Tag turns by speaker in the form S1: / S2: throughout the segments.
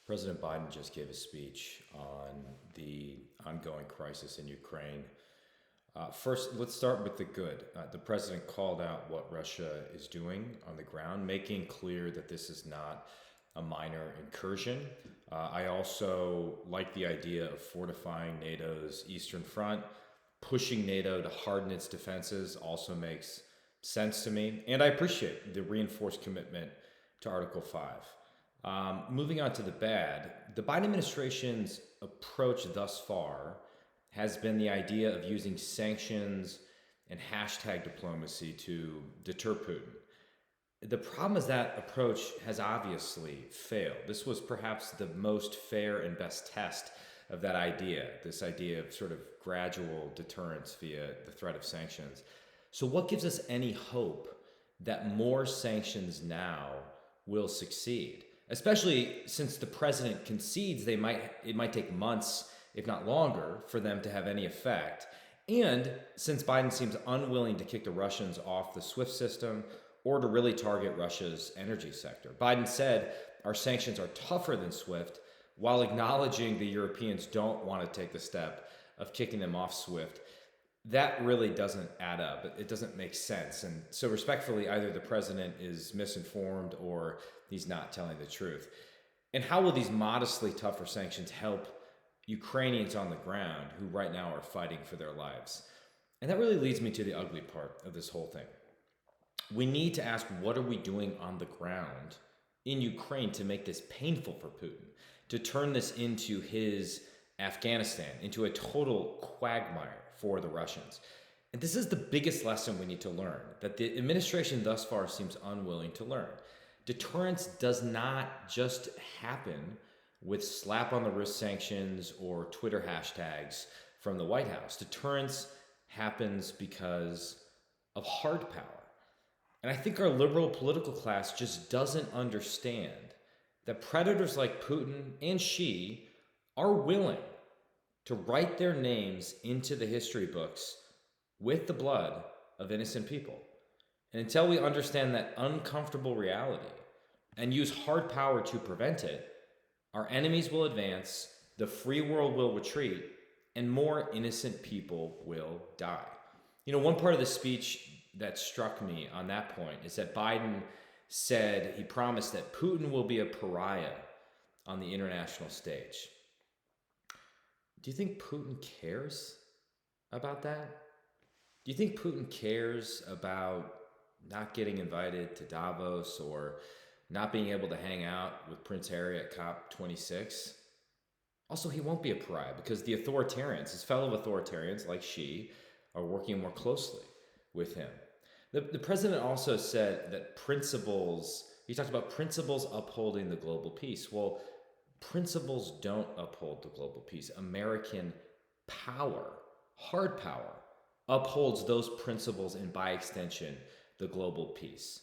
S1: President Biden just gave a speech on the ongoing crisis in Ukraine. First, let's start with the good. The president called out what Russia is doing on the ground, making clear that this is not a minor incursion. I also like the idea of fortifying NATO's Eastern Front. Pushing NATO to harden its defenses also makes sense to me. And I appreciate the reinforced commitment to Article 5. Moving on to the bad, the Biden administration's approach thus far has been the idea of using sanctions and hashtag diplomacy to deter Putin. The problem is that approach has obviously failed. This was perhaps the most fair and best test of that idea, this idea of sort of gradual deterrence via the threat of sanctions. So what gives us any hope that more sanctions now will succeed? Especially since the president concedes it might take months, if not longer, for them to have any effect. And since Biden seems unwilling to kick the Russians off the SWIFT system or to really target Russia's energy sector. Biden said our sanctions are tougher than SWIFT while acknowledging the Europeans don't want to take the step of kicking them off SWIFT. That really doesn't add up. It doesn't make sense. And so respectfully, either the president is misinformed or he's not telling the truth. And how will these modestly tougher sanctions help Ukrainians on the ground who right now are fighting for their lives? And that really leads me to the ugly part of this whole thing. We need to ask, what are we doing on the ground in Ukraine to make this painful for Putin, to turn this into his Afghanistan, into a total quagmire for the Russians? And this is the biggest lesson we need to learn, that the administration thus far seems unwilling to learn. Deterrence does not just happen with slap on the wrist sanctions or Twitter hashtags from the White House. Deterrence happens because of hard power. And I think our liberal political class just doesn't understand that predators like Putin and Xi are willing to write their names into the history books with the blood of innocent people. And until we understand that uncomfortable reality and use hard power to prevent it, our enemies will advance, the free world will retreat, and more innocent people will die. You know, one part of the speech that struck me on that point is that Biden said he promised that Putin will be a pariah on the international stage. Do you think Putin cares about that? Do you think Putin cares about not getting invited to Davos or not being able to hang out with Prince Harry at COP26? Also, he won't be a pariah because the authoritarians, his fellow authoritarians like Xi, are working more closely with him. The president also said that he talked about principles upholding the global peace. Well, principles don't uphold the global peace. American power, hard power, upholds those principles and by extension, the global peace.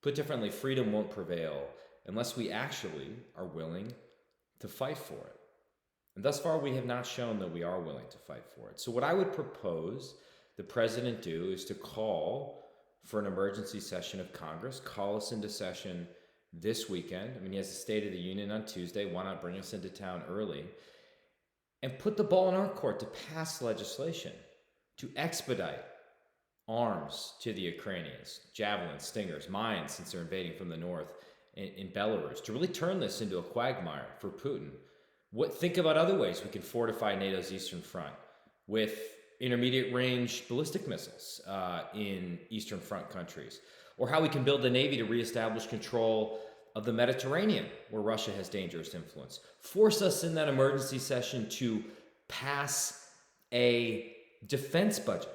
S1: Put differently, freedom won't prevail unless we actually are willing to fight for it. And thus far, we have not shown that we are willing to fight for it. So what I would propose the president do is to call for an emergency session of Congress, call us into session this weekend. I mean, he has a State of the Union on Tuesday. Why not bring us into town early? And put the ball in our court to pass legislation to expedite arms to the Ukrainians, javelins, stingers, mines, since they're invading from the north in Belarus, to really turn this into a quagmire for Putin. Think about other ways we can fortify NATO's Eastern Front with intermediate range ballistic missiles in Eastern Front countries, or how we can build the Navy to reestablish control of the Mediterranean, where Russia has dangerous influence. Force us in that emergency session to pass a defense budget.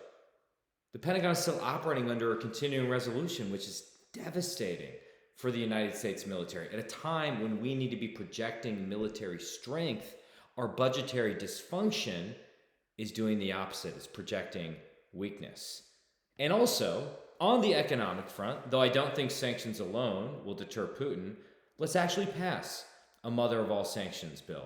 S1: The Pentagon is still operating under a continuing resolution, which is devastating for the United States military. At a time when we need to be projecting military strength, our budgetary dysfunction is doing the opposite. It's projecting weakness. And also, on the economic front, though I don't think sanctions alone will deter Putin, let's actually pass a mother of all sanctions bill.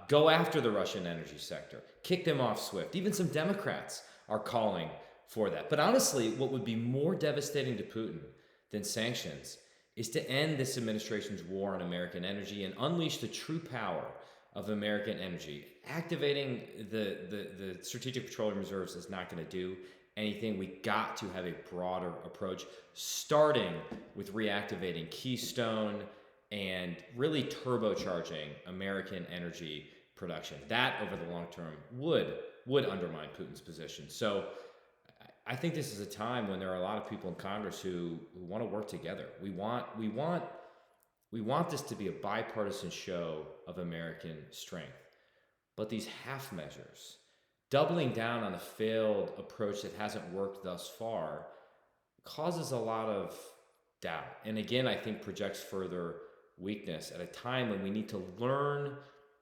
S1: Go after the Russian energy sector. Kick them off SWIFT. Even some Democrats are calling for that. But honestly, what would be more devastating to Putin than sanctions is to end this administration's war on American energy and unleash the true power of American energy. Activating the strategic petroleum reserves is not going to do anything. We got to have a broader approach, starting with reactivating Keystone and really turbocharging American energy production. That, over the long term, would undermine Putin's position. So I think this is a time when there are a lot of people in Congress who want to work together. We want this to be a bipartisan show of American strength. But these half measures, doubling down on a failed approach that hasn't worked thus far, causes a lot of doubt. And again, I think projects further weakness at a time when we need to learn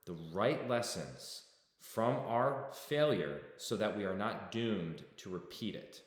S1: the right lessons from our failure so that we are not doomed to repeat it.